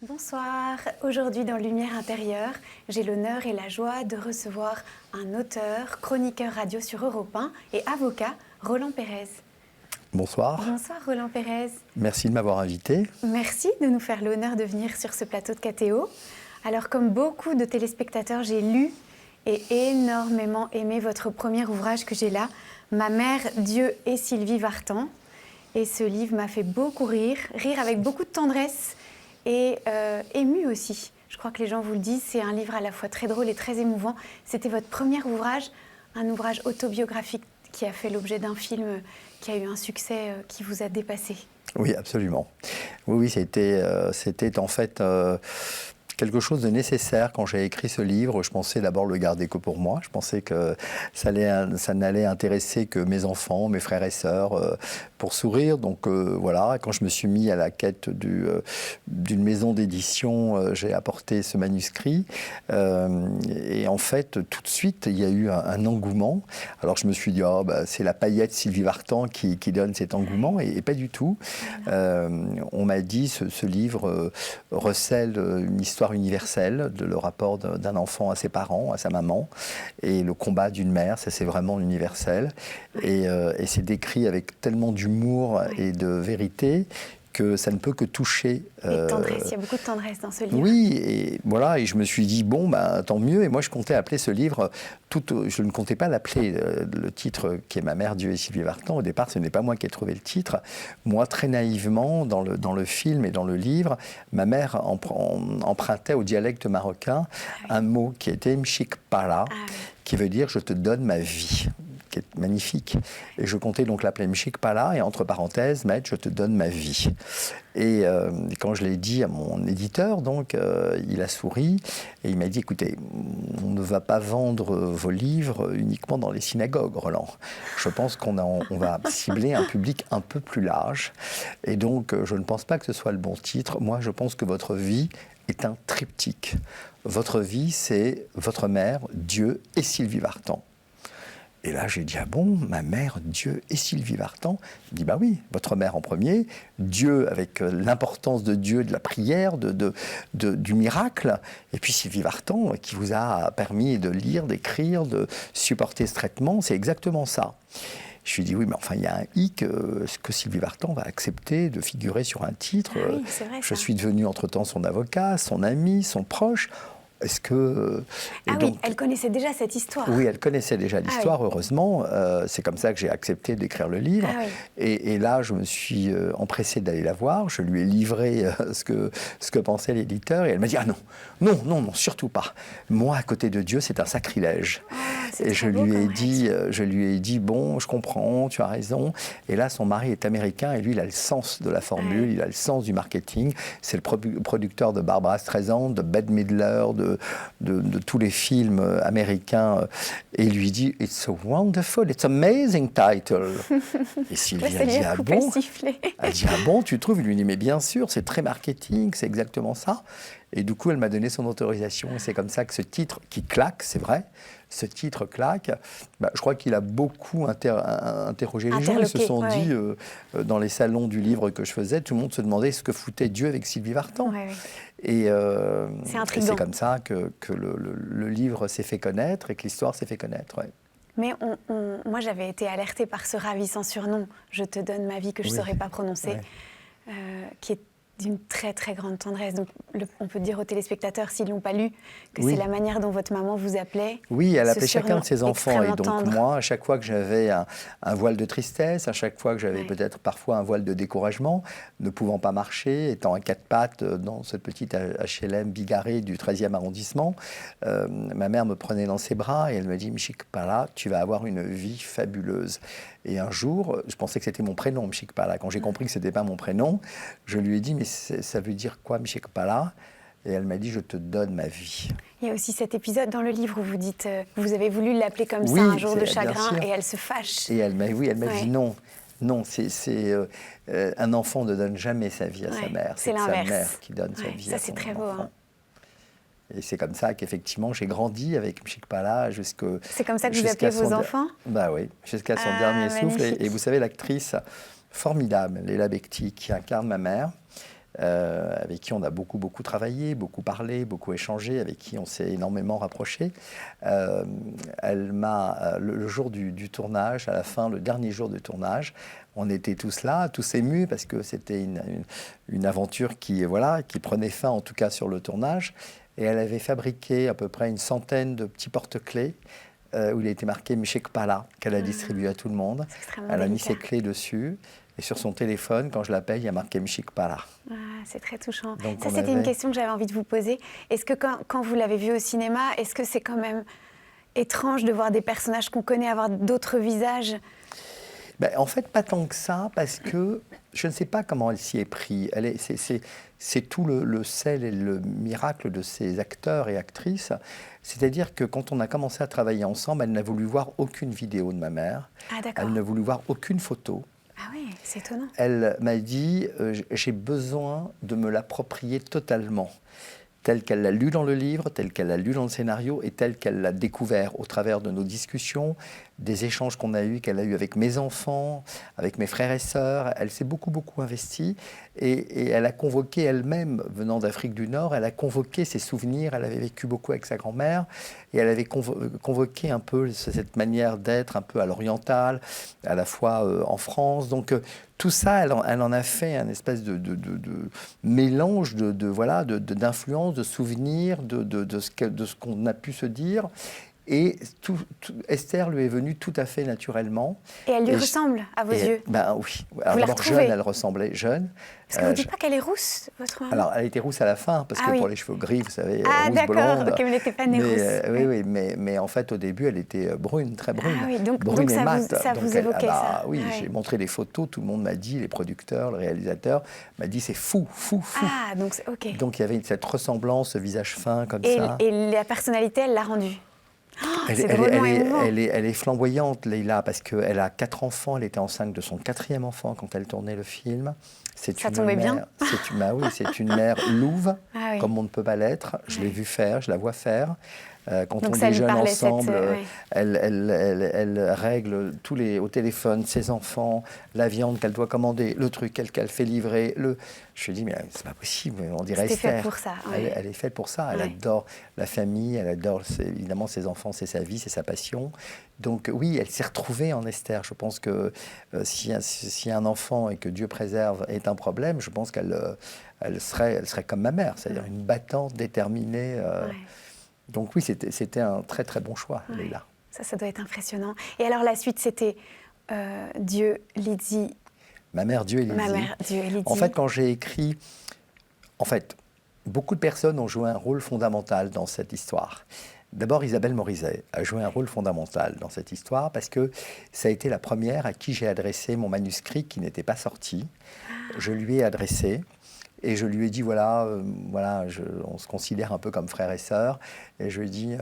Bonsoir. Aujourd'hui dans Lumière intérieure, j'ai l'honneur et la joie de recevoir un auteur, chroniqueur radio sur Europe 1 et avocat, Roland Pérez. Bonsoir. Bonsoir Roland Pérez. Merci de m'avoir invité. Merci de nous faire l'honneur de venir sur ce plateau de KTO. Alors comme beaucoup de téléspectateurs, j'ai lu et énormément aimé votre premier ouvrage que j'ai là, Ma mère, Dieu et Sylvie Vartan. Et ce livre m'a fait beaucoup rire avec beaucoup de tendresse et ému aussi. Je crois que les gens vous le disent, c'est un livre à la fois très drôle et très émouvant. C'était votre premier ouvrage, un ouvrage autobiographique qui a fait l'objet d'un film qui a eu un succès qui vous a dépassé. Oui, absolument. Oui, c'était en fait quelque chose de nécessaire quand j'ai écrit ce livre. Je pensais d'abord le garder que pour moi. Je pensais que ça n'allait intéresser que mes enfants, mes frères et sœurs, pour sourire. Donc voilà, quand je me suis mis à la quête d'une maison d'édition, j'ai apporté ce manuscrit. Et en fait, tout de suite, il y a eu un engouement. Alors je me suis dit, c'est la paillette Sylvie Vartan qui donne cet engouement, et pas du tout. On m'a dit, ce livre recèle une histoire universelle, le rapport d'un enfant à ses parents, à sa maman, et le combat d'une mère, ça c'est vraiment universel. Et c'est décrit avec tellement d'humour et de vérité que ça ne peut que toucher. Et tendresse, il y a beaucoup de tendresse dans ce livre. Oui, et voilà, et je me suis dit, tant mieux. Et moi, je comptais appeler ce livre, je ne comptais pas l'appeler, le titre qui est Ma mère, Dieu et Sylvie Vartan. Au départ, ce n'est pas moi qui ai trouvé le titre. Moi, très naïvement, dans le film et dans le livre, ma mère empruntait au dialecte marocain un mot qui était Mchikpala, qui veut dire « je te donne ma vie ». Qui est magnifique. Et je comptais donc l'appeler Mchikpala et entre parenthèses mettre « je te donne ma vie ». Et quand je l'ai dit à mon éditeur, donc, il a souri et il m'a dit « Écoutez, on ne va pas vendre vos livres uniquement dans les synagogues, Roland. Je pense qu'on va cibler un public un peu plus large. Et donc, je ne pense pas que ce soit le bon titre. Moi, je pense que votre vie est un triptyque. Votre vie, c'est votre mère, Dieu et Sylvie Vartan. » Et là, j'ai dit, ah bon, ma mère, Dieu et Sylvie Vartan? Il dit, bah oui, votre mère en premier, Dieu avec l'importance de Dieu, de la prière, du miracle, et puis Sylvie Vartan qui vous a permis de lire, d'écrire, de supporter ce traitement, c'est exactement ça. Je lui ai dit, oui, mais enfin, il y a un hic, est-ce que Sylvie Vartan va accepter de figurer sur un titre? Oui, c'est vrai, je suis devenu entre-temps son avocat, son ami, son proche. Est-ce que... oui, elle connaissait déjà cette histoire. Oui, elle connaissait déjà l'histoire, heureusement. C'est comme ça que j'ai accepté d'écrire le livre. Et là, je me suis empressé d'aller la voir. Je lui ai livré ce que pensait l'éditeur. Et elle m'a dit, ah non, surtout pas. Moi, à côté de Dieu, c'est un sacrilège. Et je lui ai dit, bon, je comprends, tu as raison. Et là, son mari est américain et lui, il a le sens de la formule, il a le sens du marketing. C'est le producteur de Barbara Streisand, de Bette Midler, de tous les films américains. Et il lui dit, it's so wonderful, it's amazing title. Et Sylvie a dit, ah bon? Elle dit, ah bon, tu trouves? Il lui dit, mais bien sûr, c'est très marketing, c'est exactement ça. Et du coup, elle m'a donné son autorisation. Et c'est comme ça que ce titre, qui claque, c'est vrai, ce titre claque, je crois qu'il a beaucoup interrogé les gens. Ils se sont dit, dans les salons du livre que je faisais, tout le monde se demandait ce que foutait Dieu avec Sylvie Vartan. Et c'est comme ça que le livre s'est fait connaître et que l'histoire s'est fait connaître. Mais moi, j'avais été alertée par ce ravissant surnom, « Je te donne ma vie » que je ne saurais pas prononcer, qui est d'une très très grande tendresse. Donc on peut dire aux téléspectateurs, s'ils ne l'ont pas lu, que c'est la manière dont votre maman vous appelait. Oui, elle appelait chacun de ses enfants. Et donc moi, à chaque fois que j'avais un voile de tristesse, à chaque fois que j'avais peut-être parfois un voile de découragement, ne pouvant pas marcher, étant à quatre pattes dans cette petite HLM bigarrée du 13e arrondissement, ma mère me prenait dans ses bras et elle me dit « Mchikpala, tu vas avoir une vie fabuleuse ». Et un jour, je pensais que c'était mon prénom, Mchikpala. Quand j'ai compris que ce n'était pas mon prénom, je lui ai dit « Mais ça veut dire quoi, Mchikpala ?» Et elle m'a dit « Je te donne ma vie ». Il y a aussi cet épisode dans le livre où vous dites vous avez voulu l'appeler comme ça un jour de chagrin et elle se fâche. Et elle m'a dit non. Non, un enfant ne donne jamais sa vie à sa mère. C'est sa mère qui donne sa vie à son enfant. Ça, c'est très beau. Hein. Et c'est comme ça qu'effectivement, j'ai grandi avec Mchikpala jusqu'à... C'est comme ça que vous appelez vos enfants? Bah oui, jusqu'à son dernier souffle. Et vous savez, l'actrice formidable, Léla Becti, qui incarne ma mère, avec qui on a beaucoup, beaucoup travaillé, beaucoup parlé, beaucoup échangé, avec qui on s'est énormément rapproché. Elle m'a, le jour du tournage, à la fin, le dernier jour du tournage, on était tous là, tous émus, parce que c'était une aventure qui prenait fin, en tout cas sur le tournage. Et elle avait fabriqué à peu près une centaine de petits porte-clés où il était marqué Mshekpala, qu'elle a distribué à tout le monde. Elle a mis ses clés dessus. Et sur son téléphone, quand je l'appelle, il y a marqué Mshekpala. Ah, c'est très touchant. Donc, ça, c'était une question que j'avais envie de vous poser. Est-ce que quand vous l'avez vu au cinéma, est-ce que c'est quand même étrange de voir des personnages qu'on connaît avoir d'autres visages? Ben, en fait, pas tant que ça, parce que je ne sais pas comment elle s'y est prise. C'est tout le sel et le miracle de ces acteurs et actrices. C'est-à-dire que quand on a commencé à travailler ensemble, elle n'a voulu voir aucune vidéo de ma mère. Ah, d'accord. Elle n'a voulu voir aucune photo. Ah oui, c'est étonnant. Elle m'a dit j'ai besoin de me l'approprier totalement, telle qu'elle l'a lu dans le livre, telle qu'elle l'a lu dans le scénario et telle qu'elle l'a découvert au travers de nos discussions, des échanges qu'on a eus, qu'elle a eus avec mes enfants, avec mes frères et sœurs. Elle s'est beaucoup, beaucoup investie et elle a convoqué elle-même, venant d'Afrique du Nord, elle a convoqué ses souvenirs. Elle avait vécu beaucoup avec sa grand-mère et elle avait convoqué un peu cette manière d'être un peu à l'orientale, à la fois en France. Donc, tout ça, elle en a fait un espèce de mélange d'influences, de souvenirs, de ce qu'on a pu se dire. Et Esther lui est venue tout à fait naturellement. Et elle lui ressemble à vos yeux? Ben oui. Alors d'abord jeune, elle ressemblait jeune. Parce que vous ne dites pas qu'elle est rousse, votre maman? Alors elle était rousse à la fin, parce que pour les cheveux gris, vous savez, rousse blonde. Ah d'accord, ok, mais elle n'était pas née rousse. Oui, mais en fait au début elle était brune, très brune. Ah oui, donc brune et ça mate. ça vous évoquait ça? Oui, j'ai montré des photos, tout le monde m'a dit, les producteurs, le réalisateur, m'a dit c'est fou. Ah, donc ok. Donc il y avait cette ressemblance, ce visage fin comme ça. Et la personnalité, elle l'a rendue? Elle est flamboyante, Leïla, parce qu'elle a 4 enfants. Elle était enceinte de son 4e enfant quand elle tournait le film. Ça tombait bien. C'est une mère louve, ah oui. comme on ne peut pas l'être. Je l'ai vue faire, je la vois faire. Quand donc on déjeune ensemble, elle règle au téléphone ses enfants, la viande qu'elle doit commander, le truc qu'elle fait livrer. Je lui dis, mais c'est pas possible, on dirait Esther. Fait pour ça. Elle est faite pour ça. Elle adore la famille, elle adore évidemment ses enfants, c'est sa vie, c'est sa passion. Donc oui, elle s'est retrouvée en Esther. Je pense que si un enfant, et que Dieu préserve, est un problème, je pense qu'elle serait comme ma mère, c'est-à-dire une battante déterminée. Donc oui, c'était un très très bon choix, Leïla. Ça doit être impressionnant. Et alors la suite, c'était Dieu, Lydie. Ma mère, Dieu et Lydie. Ma mère, Dieu et Lydie. En fait, quand j'ai écrit... En fait, beaucoup de personnes ont joué un rôle fondamental dans cette histoire. D'abord, Isabelle Morizet a joué un rôle fondamental dans cette histoire parce que ça a été la première à qui j'ai adressé mon manuscrit qui n'était pas sorti. Je lui ai adressé. Et je lui ai dit, on se considère un peu comme frères et sœurs. Et je lui ai dit,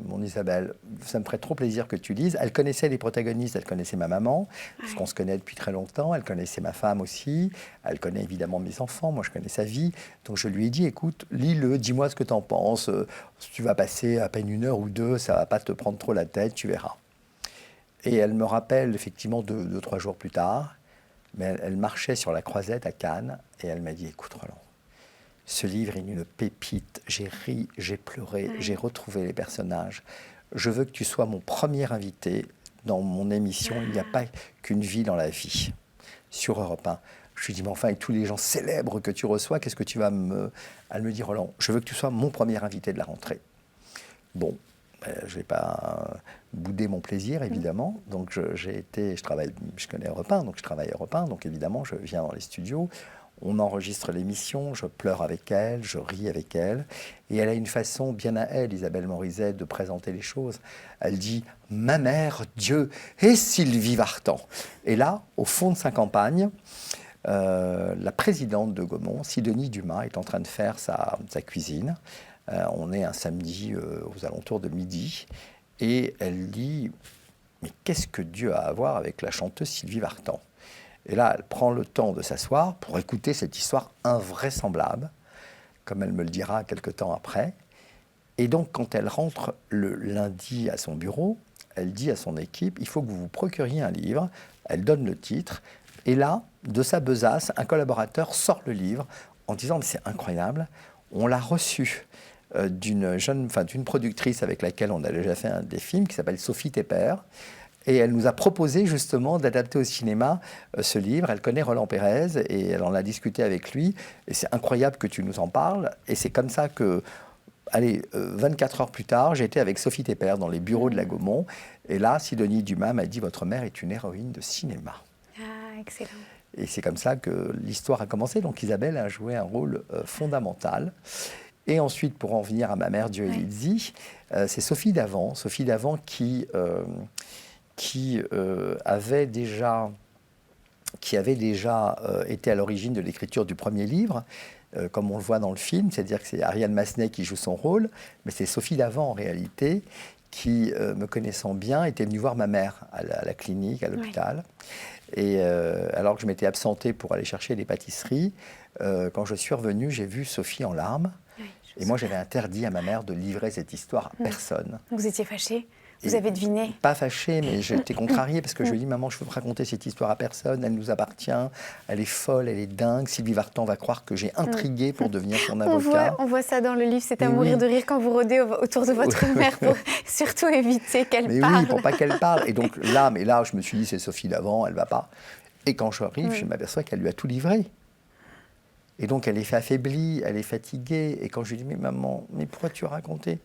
mon Isabelle, ça me ferait trop plaisir que tu lises. Elle connaissait les protagonistes, elle connaissait ma maman, parce qu'on se connaît depuis très longtemps. Elle connaissait ma femme aussi. Elle connaît évidemment mes enfants. Moi, je connais sa vie. Donc, je lui ai dit, écoute, lis-le, dis-moi ce que tu en penses. Tu vas passer à peine 1 heure ou 2, ça ne va pas te prendre trop la tête, tu verras. Et elle me rappelle, effectivement, 2-3 jours plus tard. Mais elle marchait sur la Croisette à Cannes et elle m'a dit, écoute Roland, ce livre est une pépite, j'ai ri, j'ai pleuré, j'ai retrouvé les personnages. Je veux que tu sois mon premier invité dans mon émission Il n'y a pas qu'une vie dans la vie, sur Europe 1. Je lui ai dit, mais enfin, avec tous les gens célèbres que tu reçois, qu'est-ce que tu vas me... Elle me dit, Roland, je veux que tu sois mon premier invité de la rentrée. Bon. Je n'ai pas boudé mon plaisir, évidemment. Donc, je connais Europe 1, donc je travaille à Europe 1. Donc, évidemment, je viens dans les studios, on enregistre l'émission, je pleure avec elle, je ris avec elle. Et elle a une façon bien à elle, Isabelle Morizet, de présenter les choses. Elle dit « Ma mère, Dieu et Sylvie Vartan ». Et là, au fond de sa campagne, la présidente de Gaumont, Sidonie Dumas, est en train de faire sa cuisine. On est un samedi aux alentours de midi et elle dit « Mais qu'est-ce que Dieu a à voir avec la chanteuse Sylvie Vartan ?» Et là, elle prend le temps de s'asseoir pour écouter cette histoire invraisemblable, comme elle me le dira quelque temps après. Et donc, quand elle rentre le lundi à son bureau, elle dit à son équipe « Il faut que vous vous procuriez un livre ». Elle donne le titre. Et là, de sa besace, un collaborateur sort le livre en disant « mais c'est incroyable, on l'a reçu d'une productrice avec laquelle on a déjà fait des films qui s'appelle Sophie Tepper. Et elle nous a proposé justement d'adapter au cinéma ce livre. Elle connaît Roland Pérez et elle en a discuté avec lui. Et c'est incroyable que tu nous en parles. Et c'est comme ça que, 24 heures plus tard, j'étais avec Sophie Tepper dans les bureaux de la Gaumont. Et là, Sidonie Dumas m'a dit « Votre mère est une héroïne de cinéma ». Ah, excellent. Et c'est comme ça que l'histoire a commencé. Donc Isabelle a joué un rôle fondamental. Et ensuite, pour en venir à ma mère, Dieu et Lizzie, c'est Sophie Davant qui avait déjà été à l'origine de l'écriture du premier livre, comme on le voit dans le film, c'est-à-dire que c'est Ariane Massenet qui joue son rôle, mais c'est Sophie Davant en réalité qui, me connaissant bien, était venue voir ma mère à la clinique, à l'hôpital. Et alors que je m'étais absenté pour aller chercher des pâtisseries, quand je suis revenu, j'ai vu Sophie en larmes. Et moi, j'avais interdit à ma mère de livrer cette histoire à personne. Vous étiez fâché? Vous avez deviné? Pas fâché, mais j'étais contrarié parce que je lui ai dit « Maman, je ne veux pas raconter cette histoire à personne, elle nous appartient, elle est folle, elle est dingue. Sylvie Vartan va croire que j'ai intrigué pour devenir son avocat. » On voit ça dans le livre, c'est à mourir de rire quand vous rôdez autour de votre mère pour surtout éviter qu'elle parle. Oui, pour pas qu'elle parle. Et donc là, je me suis dit « C'est Sophie Davant, elle va pas. » Et quand j'arrive, je m'aperçois qu'elle lui a tout livré. Et donc elle est affaiblie, elle est fatiguée. Et quand je lui dis « Mais maman, mais pourquoi tu as raconté ?»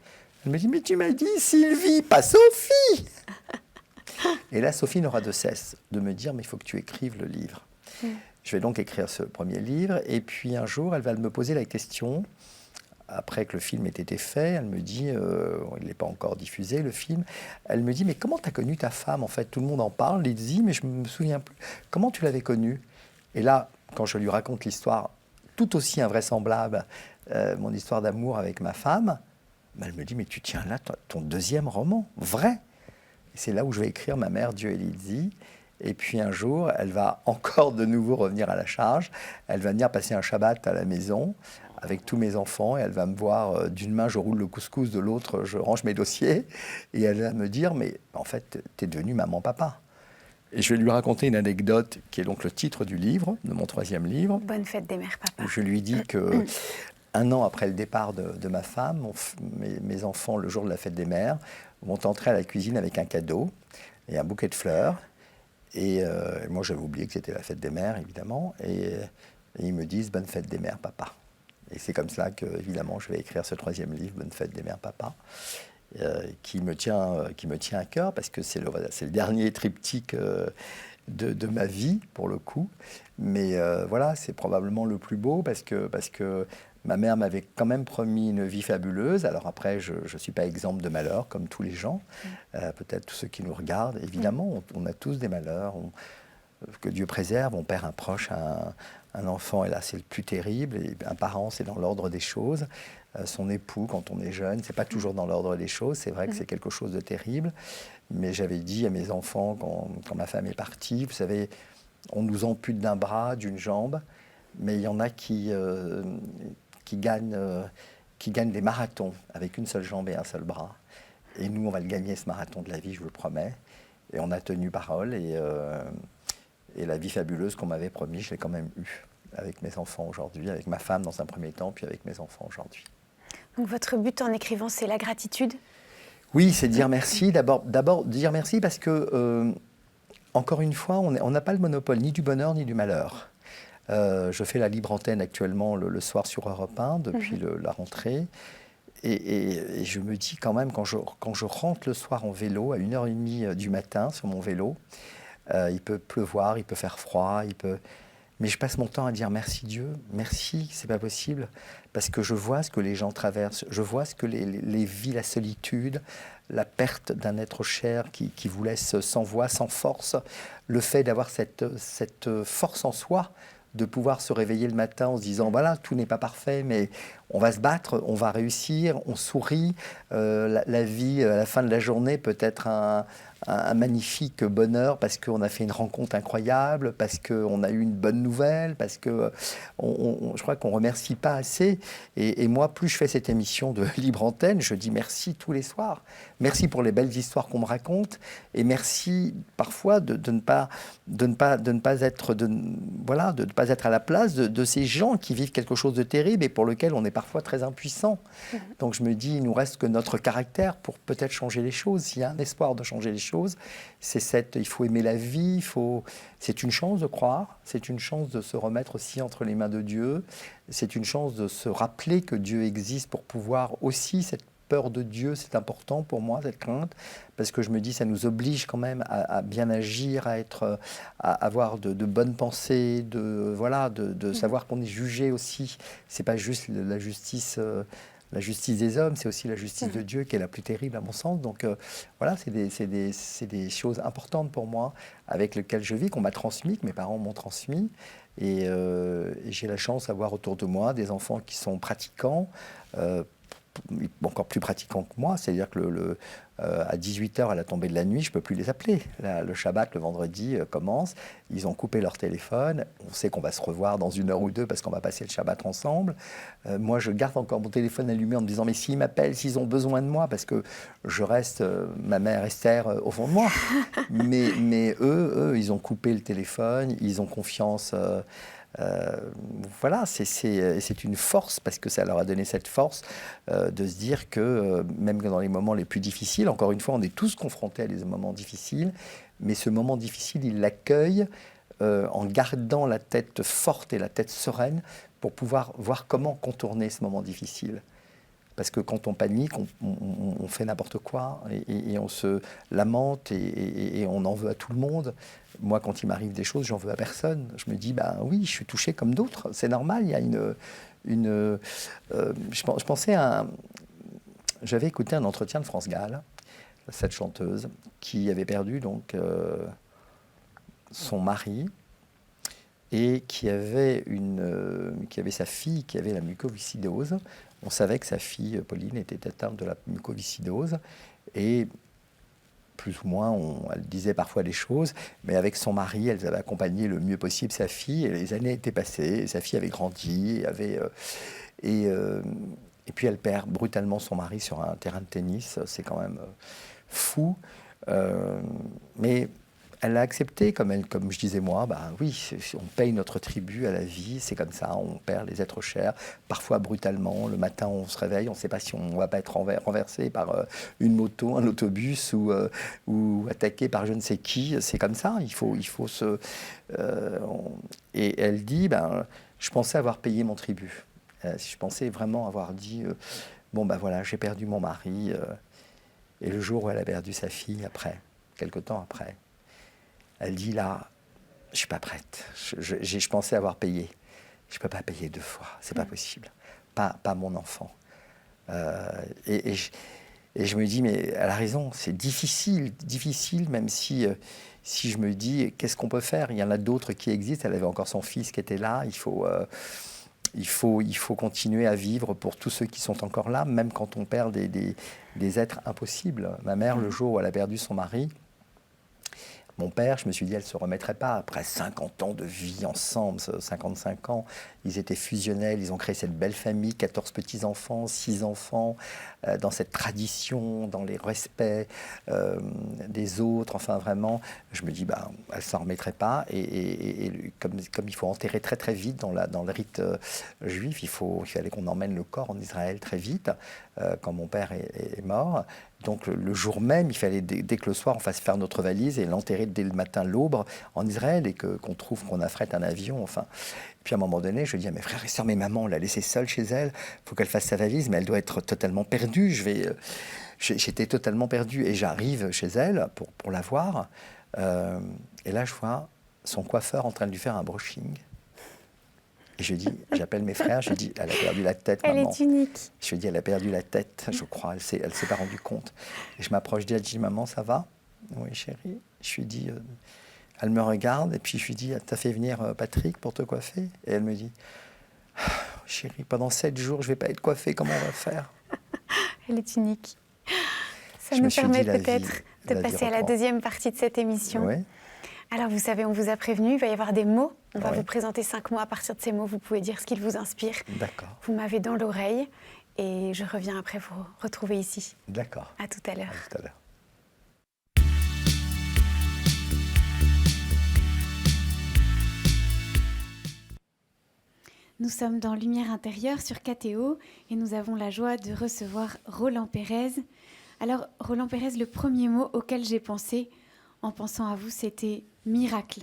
Elle me dit « Mais tu m'as dit Sylvie, pas Sophie !» Et là, Sophie n'aura de cesse de me dire « Mais il faut que tu écrives le livre. » Je vais donc écrire ce premier livre. Et puis un jour, elle va me poser la question, après que le film ait été fait, elle me dit, il n'est pas encore diffusé le film, elle me dit « Mais comment tu as connu ta femme en fait? Tout le monde en parle, Lizzie, mais je ne me souviens plus. Comment tu l'avais connue ?» Et là, quand je lui raconte l'histoire, tout aussi invraisemblable, mon histoire d'amour avec ma femme, elle me dit, mais tu tiens là ton deuxième roman, vrai. Et c'est là où je vais écrire Ma mère, Dieu et Lizzie. Et puis un jour, elle va encore de nouveau revenir à la charge. Elle va venir passer un Shabbat à la maison avec tous mes enfants. Et elle va me voir, d'une main, je roule le couscous, de l'autre, je range mes dossiers. Et elle va me dire, mais en fait, t'es devenu maman-papa. Et je vais lui raconter une anecdote qui est donc le titre du livre, de mon troisième livre. Bonne fête des mères, papa. Où je lui dis que... Un an après le départ de ma femme, mes enfants, le jour de la fête des mères, vont entrer à la cuisine avec un cadeau et un bouquet de fleurs. Et moi, j'avais oublié que c'était la fête des mères, évidemment. Et ils me disent « Bonne fête des mères, papa ». Et c'est comme ça que, évidemment, je vais écrire ce troisième livre, « Bonne fête des mères, papa », qui me tient à cœur, parce que c'est le dernier triptyque de ma vie, pour le coup. Mais voilà, c'est probablement le plus beau, parce que ma mère m'avait quand même promis une vie fabuleuse. Alors après, je ne suis pas exempt de malheur, comme tous les gens. Peut-être tous ceux qui nous regardent. Évidemment, on a tous des malheurs. Que Dieu préserve. On perd un proche, un enfant, et là, c'est le plus terrible. Et un parent, c'est dans l'ordre des choses. Son époux, quand on est jeune, c'est pas toujours dans l'ordre des choses. C'est vrai que c'est quelque chose de terrible. Mais j'avais dit à mes enfants, quand ma femme est partie, vous savez, on nous ampute d'un bras, d'une jambe, mais il y en a qui gagnent des marathons avec une seule jambe et un seul bras. Et nous, on va le gagner, ce marathon de la vie, je vous le promets. Et on a tenu parole. Et la vie fabuleuse qu'on m'avait promis, je l'ai quand même eue avec mes enfants aujourd'hui, avec ma femme dans un premier temps, puis avec mes enfants aujourd'hui. Donc votre but en écrivant, c'est la gratitude? Oui, c'est dire merci. D'abord dire merci parce que, encore une fois, on n'a pas le monopole ni du bonheur ni du malheur. Je fais la libre antenne actuellement le soir sur Europe 1 depuis la rentrée. Et je me dis quand même, quand je rentre le soir en vélo, à 1h30 du matin sur mon vélo, il peut pleuvoir, il peut faire froid, mais je passe mon temps à dire merci Dieu, merci, c'est pas possible, parce que je vois ce que les gens traversent, je vois ce que les vies, la solitude, la perte d'un être cher qui vous laisse sans voix, sans force, le fait d'avoir cette force en soi, de pouvoir se réveiller le matin en se disant voilà, tout n'est pas parfait, mais on va se battre, on va réussir, on sourit. La vie, à la fin de la journée, peut être un un magnifique bonheur parce qu'on a fait une rencontre incroyable, parce qu'on a eu une bonne nouvelle, parce que je crois qu'on ne remercie pas assez. Et moi, plus je fais cette émission de Libre Antenne, je dis merci tous les soirs. Merci pour les belles histoires qu'on me raconte et merci parfois de ne pas être à la place de ces gens qui vivent quelque chose de terrible et pour lequel on est parfois très impuissant. Donc je me dis, il nous reste que notre caractère pour peut-être changer les choses. S'il y a un espoir de changer les choses, il faut aimer la vie, c'est une chance de croire, c'est une chance de se remettre aussi entre les mains de Dieu, c'est une chance de se rappeler que Dieu existe pour pouvoir aussi, cette peur de Dieu, c'est important pour moi, cette crainte, parce que je me dis, ça nous oblige quand même à bien agir, à avoir de bonnes pensées, de savoir qu'on est jugé aussi. C'est pas juste la justice des hommes, c'est aussi la justice de Dieu qui est la plus terrible à mon sens. Donc voilà, c'est des choses importantes pour moi avec lesquelles je vis, qu'on m'a transmis, que mes parents m'ont transmis. Et j'ai la chance d'avoir autour de moi des enfants qui sont pratiquants, encore plus pratiquants que moi, c'est-à-dire que à 18h à la tombée de la nuit, je ne peux plus les appeler. Le Shabbat, le vendredi, commence. Ils ont coupé leur téléphone. On sait qu'on va se revoir dans 1 heure ou 2 parce qu'on va passer le Shabbat ensemble. Moi, je garde encore mon téléphone allumé en me disant, mais s'ils m'appellent, s'ils ont besoin de moi, parce que je reste ma mère Esther au fond de moi. mais eux, ils ont coupé le téléphone, ils ont confiance. Voilà, c'est une force parce que ça leur a donné cette force de se dire que même dans les moments les plus difficiles, encore une fois, on est tous confrontés à des moments difficiles, mais ce moment difficile, ils l'accueillent en gardant la tête forte et la tête sereine pour pouvoir voir comment contourner ce moment difficile. Parce que quand on panique, on fait n'importe quoi et on se lamente et on en veut à tout le monde. Moi, quand il m'arrive des choses, j'en veux à personne. Je me dis, ben oui, je suis touché comme d'autres. C'est normal, il y a je pensais j'avais écouté un entretien de France Gall, cette chanteuse, qui avait perdu donc son mari et qui avait sa fille qui avait la mucoviscidose. On savait que sa fille, Pauline, était atteinte de la mucoviscidose et plus ou moins, elle disait parfois des choses, mais avec son mari, elles avaient accompagné le mieux possible sa fille et les années étaient passées, sa fille avait grandi, et puis elle perd brutalement son mari sur un terrain de tennis, c'est quand même fou, mais elle l'a accepté, comme je disais moi, bah oui, on paye notre tribut à la vie, c'est comme ça, on perd les êtres chers, parfois brutalement. Le matin, on se réveille, on ne sait pas si on ne va pas être renversé par une moto, un autobus ou attaqué par je ne sais qui. C'est comme ça, il faut et elle dit, ben, je pensais avoir payé mon tribut. Je pensais vraiment avoir dit, bon ben voilà, j'ai perdu mon mari. Et le jour où elle a perdu sa fille, après, quelque temps après, elle dit là, je suis pas prête. Je pensais avoir payé. Je peux pas payer 2 fois. C'est pas possible. Pas mon enfant. Et je me dis, mais elle a raison. C'est difficile, même si je me dis, qu'est-ce qu'on peut faire? Il y en a d'autres qui existent. Elle avait encore son fils qui était là. Il faut continuer à vivre pour tous ceux qui sont encore là, même quand on perd des êtres impossibles. Ma mère, le jour où elle a perdu son mari, mon père, je me suis dit, elle ne se remettrait pas. Après 50 ans de vie ensemble, 55 ans, ils étaient fusionnels, ils ont créé cette belle famille, 14 petits-enfants, 6 enfants, dans cette tradition, dans les respects des autres. Enfin, vraiment, je me dis, bah, elle ne s'en remettrait pas. Et comme il faut enterrer très, très vite dans le rite juif, il fallait qu'on emmène le corps en Israël très vite, quand mon père est mort. Donc le jour même, il fallait dès que le soir on fasse faire notre valise et l'enterrer dès le matin l'aube en Israël et qu'on trouve qu'on affrète un avion. Enfin, puis à un moment donné, je dis à mes frères et sœurs, mais maman, on l'a laissée seule chez elle. Il faut qu'elle fasse sa valise, mais elle doit être totalement perdue. J'étais totalement perdu et j'arrive chez elle pour la voir. Et là, je vois son coiffeur en train de lui faire un brushing. Et j'appelle mes frères, je dis, elle a perdu la tête, maman. Elle est unique. Je lui dis, elle a perdu la tête, je crois, elle s'est pas rendue compte. Et je m'approche d'elle, je dis, maman, ça va? Oui, chérie. Je lui dis, elle me regarde, et puis je lui dis, t'as fait venir Patrick pour te coiffer? Et elle me dit, chérie, pendant 7 jours, je vais pas être coiffée, comment on va faire? Elle est unique. Ça nous permet peut-être de passer à la deuxième partie de cette émission. Oui. Alors, vous savez, on vous a prévenu, il va y avoir des mots. On va Oui. vous présenter 5 mots. À partir de ces mots, vous pouvez dire ce qu'ils vous inspirent. D'accord. Vous m'avez dans l'oreille et je reviens après vous retrouver ici. D'accord. À tout à l'heure. À tout à l'heure. Nous sommes dans Lumière intérieure sur KTO et nous avons la joie de recevoir Roland Pérez. Alors, Roland Pérez, le premier mot auquel j'ai pensé en pensant à vous, c'était miracle.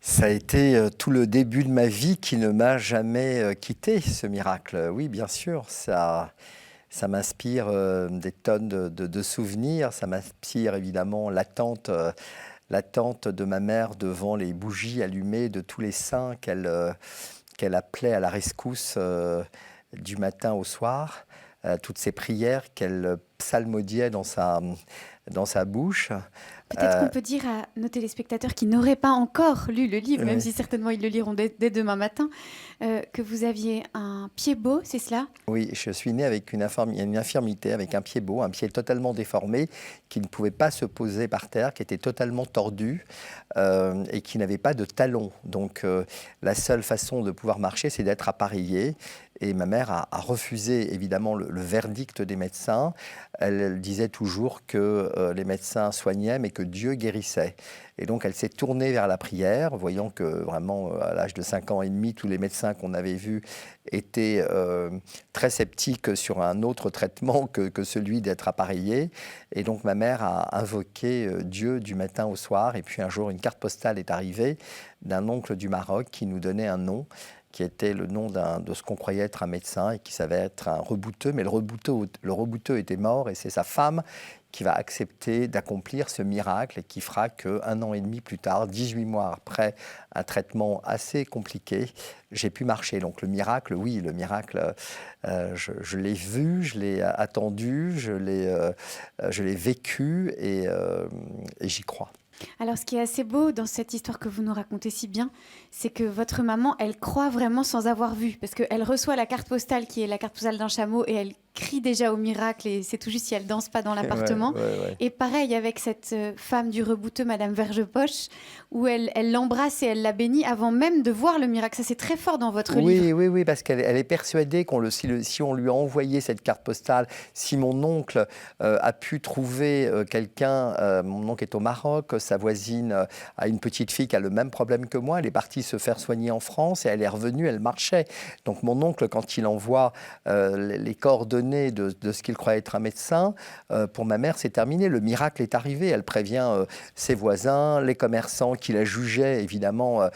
Ça a été tout le début de ma vie qui ne m'a jamais quitté, ce miracle. Oui, bien sûr, ça m'inspire des tonnes de souvenirs. Ça m'inspire évidemment l'attente de ma mère devant les bougies allumées de tous les saints qu'elle appelait à la rescousse du matin au soir. Toutes ces prières qu'elle psalmodiait dans sa bouche. Peut-être qu'on peut dire à nos téléspectateurs qui n'auraient pas encore lu le livre, même si certainement ils le liront dès demain matin, que vous aviez un pied beau, c'est cela ? Oui, je suis né avec une infirmité, avec un pied beau, un pied totalement déformé, qui ne pouvait pas se poser par terre, qui était totalement tordu et qui n'avait pas de talons. Donc la seule façon de pouvoir marcher, c'est d'être appareillé. Et ma mère a refusé évidemment le verdict des médecins. Elle disait toujours que les médecins soignaient, mais que Dieu guérissait. Et donc elle s'est tournée vers la prière, voyant que vraiment à l'âge de 5 ans et demi, tous les médecins qu'on avait vus étaient très sceptiques sur un autre traitement que celui d'être appareillé. Et donc ma mère a invoqué Dieu du matin au soir. Et puis un jour, une carte postale est arrivée d'un oncle du Maroc qui nous donnait un nom, qui était le nom de ce qu'on croyait être un médecin et qui savait être un rebouteux. Mais le rebouteux était mort et c'est sa femme qui va accepter d'accomplir ce miracle et qui fera qu'un an et demi plus tard, 18 mois après un traitement assez compliqué, j'ai pu marcher. Donc le miracle, oui, le miracle, je l'ai vu, je l'ai attendu, je l'ai vécu et j'y crois. Alors, ce qui est assez beau dans cette histoire que vous nous racontez si bien, c'est que votre maman, elle croit vraiment sans avoir vu, parce qu'elle reçoit la carte postale qui est la carte postale d'un chameau et elle crie déjà au miracle et c'est tout juste si elle danse pas dans l'appartement. Ouais. Et pareil avec cette femme du rebouteux, Madame Vergepoche, où elle l'embrasse et elle la bénit avant même de voir le miracle. Ça, c'est très fort dans votre livre. Oui, parce qu'elle est persuadée si on lui a envoyé cette carte postale, si mon oncle a pu trouver quelqu'un, mon oncle est au Maroc, sa voisine a une petite fille qui a le même problème que moi, elle est partie se faire soigner en France et elle est revenue, elle marchait. Donc mon oncle, quand il envoie les coordonnées de ce qu'il croyait être un médecin, pour ma mère, c'est terminé. Le miracle est arrivé. Elle prévient ses voisins, les commerçants qui la jugeaient, évidemment,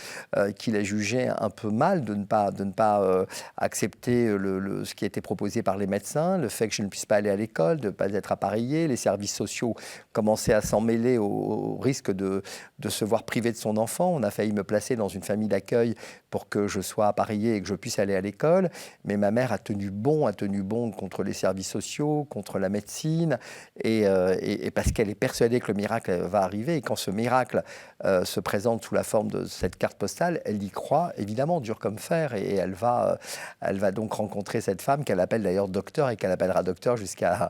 qui la jugeaient un peu mal de ne pas accepter ce qui était proposé par les médecins, le fait que je ne puisse pas aller à l'école, de ne pas être appareillé. Les services sociaux commençaient à s'en mêler au risque de se voir privé de son enfant. On a failli me placer dans une famille d'accueil pour que je sois appareillé et que je puisse aller à l'école. Mais ma mère a tenu bon contre les services sociaux, contre la médecine, et parce qu'elle est persuadée que le miracle va arriver. Et quand ce miracle se présente sous la forme de cette carte postale, elle y croit, évidemment, dur comme fer, et elle va donc rencontrer cette femme qu'elle appelle d'ailleurs docteur et qu'elle appellera docteur jusqu'à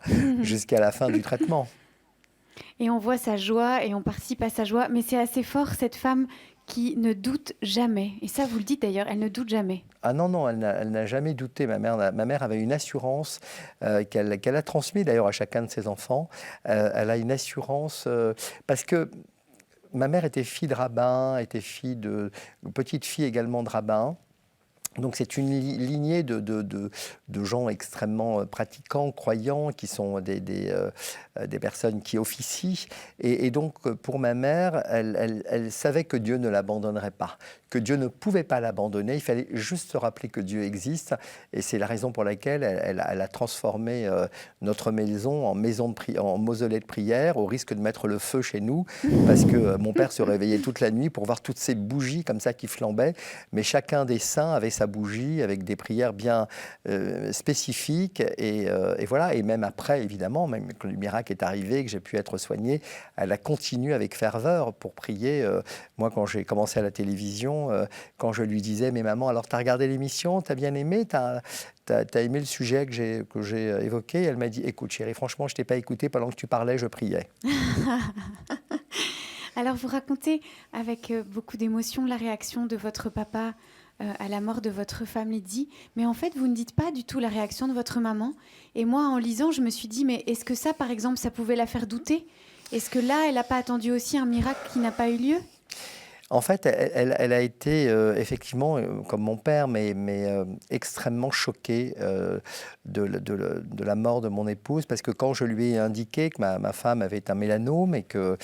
la fin du traitement. Et on voit sa joie et on participe à sa joie, mais c'est assez fort, cette femme qui ne doute jamais. Et ça, vous le dites d'ailleurs, elle ne doute jamais. Ah non, elle n'a jamais douté. Ma mère avait une assurance qu'elle a transmise d'ailleurs à chacun de ses enfants. Elle a une assurance parce que ma mère était fille de rabbin, petite fille également de rabbin. Donc c'est une lignée de gens extrêmement pratiquants, croyants, qui sont des personnes qui officient. Et donc pour ma mère, elle savait que Dieu ne l'abandonnerait pas, que Dieu ne pouvait pas l'abandonner. Il fallait juste se rappeler que Dieu existe. Et c'est la raison pour laquelle elle a transformé notre maison en mausolée de prière, au risque de mettre le feu chez nous, parce que mon père se réveillait toute la nuit pour voir toutes ces bougies comme ça qui flambaient. Mais chacun des saints avait sa bougie avec des prières bien spécifiques et voilà. Et même après, évidemment, même quand le miracle est arrivé, que j'ai pu être soigné, elle a continué avec ferveur pour prier. Moi, quand j'ai commencé à la télévision, l'émission, quand je lui disais, mais maman, alors t'as regardé l'émission, t'as bien aimé, t'as aimé le sujet que j'ai évoqué? Elle m'a dit, écoute chérie, franchement, je t'ai pas écouté, pendant que tu parlais, je priais. Alors, vous racontez avec beaucoup d'émotion la réaction de votre papa à la mort de votre femme Lydie, mais en fait, vous ne dites pas du tout la réaction de votre maman. Et moi, en lisant, je me suis dit, mais est-ce que ça, par exemple, ça pouvait la faire douter? Est-ce que là, elle n'a pas attendu aussi un miracle qui n'a pas eu lieu? En fait, elle a été effectivement, comme mon père, mais extrêmement choquée de la mort de mon épouse, parce que quand je lui ai indiqué que ma femme avait un mélanome et que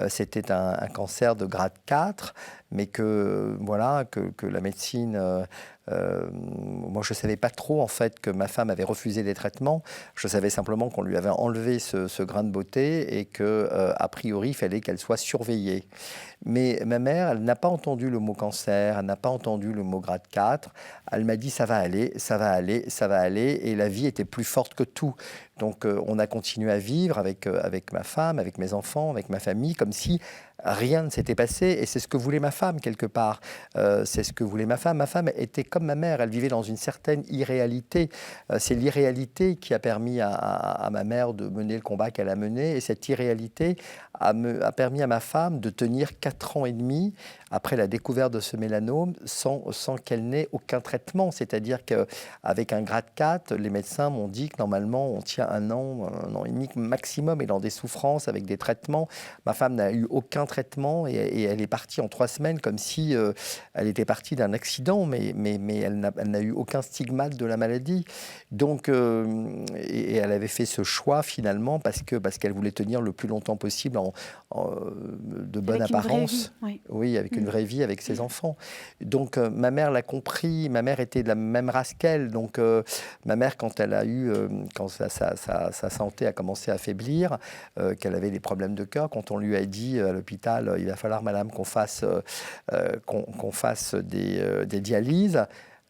c'était un cancer de grade 4, mais que, voilà, que la médecine... moi, je ne savais pas trop, en fait, que ma femme avait refusé les traitements. Je savais simplement qu'on lui avait enlevé ce grain de beauté et qu'a priori, il fallait qu'elle soit surveillée. Mais ma mère, elle n'a pas entendu le mot cancer, elle n'a pas entendu le mot grade 4. Elle m'a dit, ça va aller, ça va aller, ça va aller. Et la vie était plus forte que tout. Donc, on a continué à vivre avec ma femme, avec mes enfants, avec ma famille, comme si rien ne s'était passé. Et c'est ce que voulait ma femme, quelque part. C'est ce que voulait ma femme. Ma femme était comme ma mère. Elle vivait dans une certaine irréalité. C'est l'irréalité qui a permis à ma mère de mener le combat qu'elle a mené. Et cette irréalité a permis à ma femme de tenir 4 ans et demi après la découverte de ce mélanome sans qu'elle n'ait aucun traitement. C'est-à-dire qu'avec un grade 4, les médecins m'ont dit que normalement on tient un an et demi maximum, et dans des souffrances avec des traitements. Ma femme n'a eu aucun traitement et elle est partie en 3 semaines comme si elle était partie d'un accident, mais elle n'a eu aucun stigmate de la maladie. Donc, et elle avait fait ce choix finalement parce qu'elle voulait tenir le plus longtemps possible de bonne apparence. Oui, avec une vraie vie, avec ses enfants. Donc, ma mère l'a compris. Ma mère était de la même race qu'elle. Donc, ma mère, quand sa santé a commencé à faiblir, qu'elle avait des problèmes de cœur, quand on lui a dit à l'hôpital, il va falloir, madame, qu'on fasse des dialyses,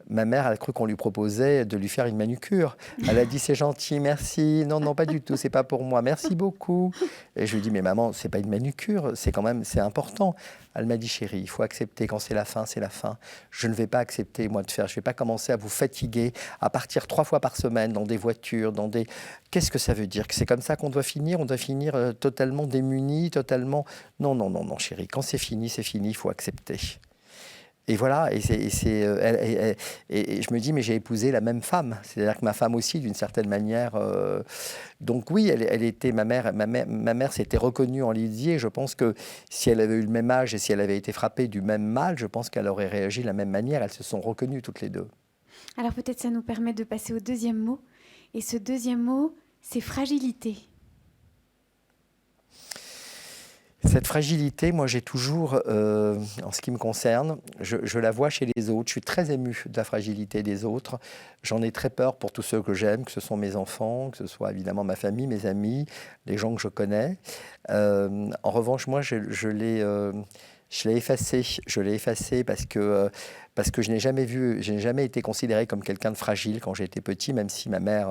ma mère, elle a cru qu'on lui proposait de lui faire une manucure. Elle a dit, c'est gentil, merci. Non, non, pas du tout, c'est pas pour moi. Merci beaucoup. Et je lui ai dit, mais maman, c'est pas une manucure, c'est important. Elle m'a dit, chérie, il faut accepter, quand c'est la fin, c'est la fin. Je ne vais pas accepter, moi, de faire. Je ne vais pas commencer à vous fatiguer, à partir 3 fois par semaine dans des voitures, Qu'est-ce que ça veut dire? Que c'est comme ça qu'on doit finir? On doit finir totalement démunis, totalement... Non, non, non, non, chérie, quand c'est fini, il faut accepter. Et voilà, et je me dis, mais j'ai épousé la même femme. C'est-à-dire que ma femme aussi, d'une certaine manière... Donc oui, elle était, ma mère s'était reconnue en Lydie, et je pense que si elle avait eu le même âge et si elle avait été frappée du même mal, je pense qu'elle aurait réagi de la même manière. Elles se sont reconnues toutes les deux. Alors peut-être ça nous permet de passer au deuxième mot. Et ce deuxième mot, c'est fragilité. Cette fragilité, moi j'ai toujours, en ce qui me concerne, je la vois chez les autres. Je suis très ému de la fragilité des autres. J'en ai très peur pour tous ceux que j'aime, que ce sont mes enfants, que ce soit évidemment ma famille, mes amis, les gens que je connais. En revanche, moi je l'ai effacé. Je l'ai effacé parce que je n'ai jamais été considéré comme quelqu'un de fragile quand j'étais petit, même si ma mère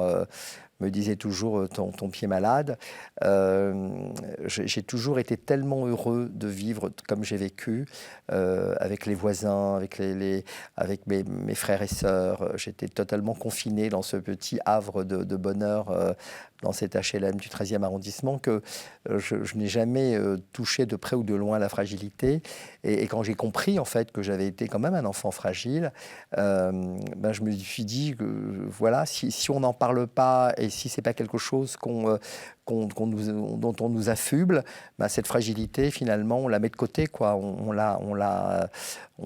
me disait toujours ton pied malade. J'ai toujours été tellement heureux de vivre comme j'ai vécu, avec les voisins, avec mes frères et sœurs. J'étais totalement confiné dans ce petit havre de bonheur, dans cet HLM du 13e arrondissement, que je n'ai jamais touché de près ou de loin la fragilité. Et quand j'ai compris en fait que j'avais été quand même un enfant fragile, je me suis dit que voilà, si on n'en parle pas et si c'est pas quelque chose dont on nous affuble, cette fragilité finalement on la met de côté, quoi. On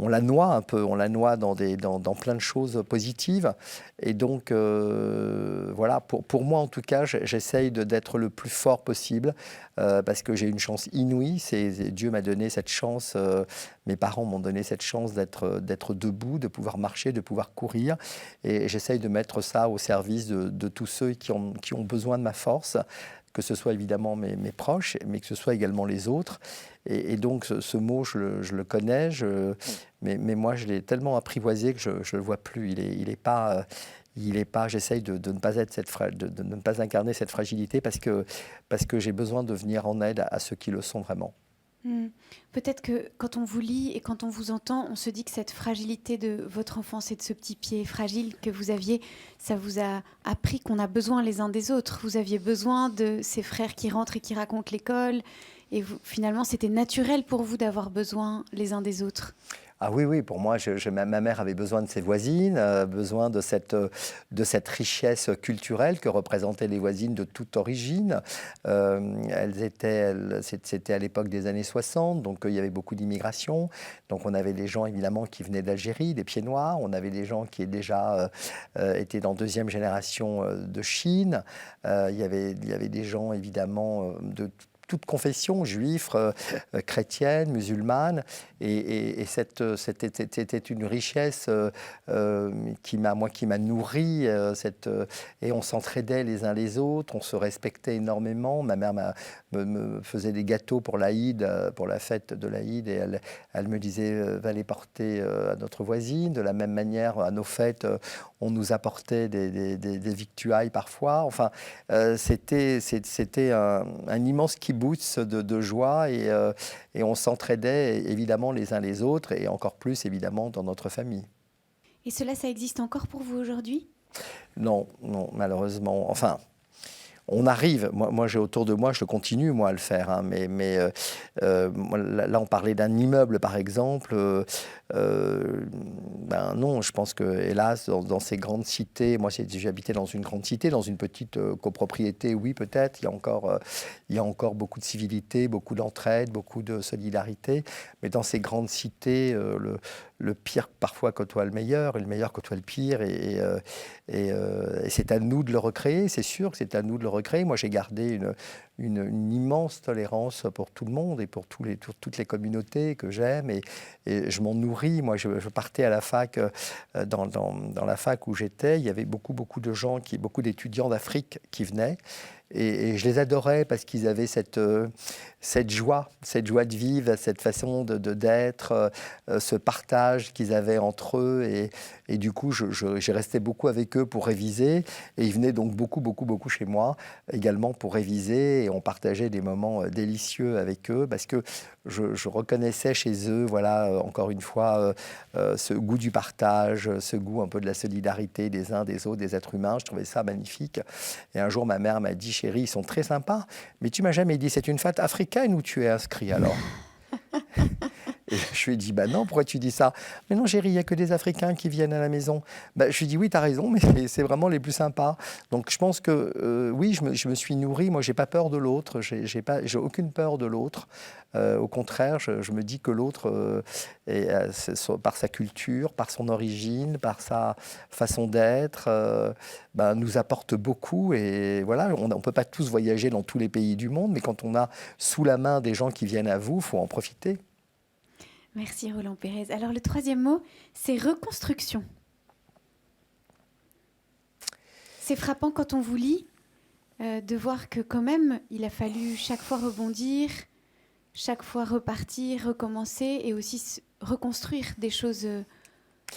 la noie un peu, on la noie dans plein de choses positives. Et donc voilà, pour moi en tout cas, j'essaye d'être le plus fort possible, parce que j'ai une chance inouïe. Dieu m'a donné cette chance, mes parents m'ont donné cette chance d'être debout, de pouvoir marcher, de pouvoir courir. Et j'essaye de mettre ça au service de tous ceux qui ont besoin de ma force, que ce soit évidemment mes proches, mais que ce soit également les autres. Et donc ce mot, je le connais, mais moi je l'ai tellement apprivoisé que je ne le vois plus. Il est pas... J'essaye de ne pas de ne pas incarner cette fragilité parce que j'ai besoin de venir en aide à ceux qui le sont vraiment. Peut-être que quand on vous lit et quand on vous entend, on se dit que cette fragilité de votre enfance et de ce petit pied fragile que vous aviez, ça vous a appris qu'on a besoin les uns des autres. Vous aviez besoin de ces frères qui rentrent et qui racontent l'école. Et vous, finalement, c'était naturel pour vous d'avoir besoin les uns des autres. Ah oui, oui, pour moi, ma mère avait besoin de ses voisines, besoin de cette richesse culturelle que représentaient les voisines de toute origine. C'était à l'époque des années 60, donc il y avait beaucoup d'immigration. Donc on avait des gens, évidemment, qui venaient d'Algérie, des pieds noirs. On avait des gens qui déjà étaient dans deuxième génération de Chine. Il y avait des gens, évidemment, de toute confession, juifs, chrétiennes, musulmanes, et c'était une richesse qui m'a nourri, et on s'entraidait les uns les autres, on se respectait énormément. Ma mère me faisait des gâteaux pour l'Aïd, pour la fête de l'Aïd, et elle me disait va les porter à notre voisine. De la même manière, à nos fêtes, on nous apportait des victuailles parfois. Enfin, c'était un immense kibbutz de joie, et on s'entraidait évidemment les uns les autres, et encore plus évidemment dans notre famille. Et cela, ça existe encore pour vous aujourd'hui ? Non, non, malheureusement. Enfin, on arrive, moi j'ai autour de moi, je continue moi à le faire, hein, mais là on parlait d'un immeuble par exemple, ben non, je pense que hélas dans ces grandes cités, moi j'habitais dans une grande cité, dans une petite copropriété, oui peut-être, il y a encore beaucoup de civilité, beaucoup d'entraide, beaucoup de solidarité, mais dans ces grandes cités, le pire parfois côtoie le meilleur, et le meilleur côtoie le pire, et c'est à nous de le recréer, c'est sûr que c'est à nous de le recréer. Moi, j'ai gardé une immense tolérance pour tout le monde et pour toutes les communautés que j'aime, et je m'en nourris. Moi, je partais à la fac, dans la fac où j'étais, il y avait beaucoup de gens, beaucoup d'étudiants d'Afrique qui venaient. Et je les adorais parce qu'ils avaient cette joie de vivre, cette façon d'être, ce partage qu'ils avaient entre eux. Et du coup, j'ai resté beaucoup avec eux pour réviser. Et ils venaient donc beaucoup chez moi également pour réviser. Et on partageait des moments délicieux avec eux parce que je reconnaissais chez eux, voilà, encore une fois, ce goût du partage, ce goût un peu de la solidarité des uns des autres, des êtres humains. Je trouvais ça magnifique. Et un jour, ma mère m'a dit: chérie, ils sont très sympas, mais tu m'as jamais dit, c'est une fête africaine où tu es inscrit alors? Et je lui ai dit, bah non, pourquoi tu dis ça? Mais non, chérie, il n'y a que des Africains qui viennent à la maison. Bah, je lui ai dit, oui, tu as raison, mais c'est vraiment les plus sympas. Donc je pense que, oui, je me suis nourri. Moi, je n'ai pas peur de l'autre. J'ai aucune peur de l'autre. Au contraire, je me dis que l'autre, par sa culture, par son origine, par sa façon d'être, nous apporte beaucoup. Et voilà, on ne peut pas tous voyager dans tous les pays du monde, mais quand on a sous la main des gens qui viennent à vous, il faut en profiter. Merci Roland Pérez. Alors le troisième mot, c'est reconstruction. C'est frappant quand on vous lit de voir que quand même, il a fallu chaque fois rebondir, chaque fois repartir, recommencer et aussi reconstruire des choses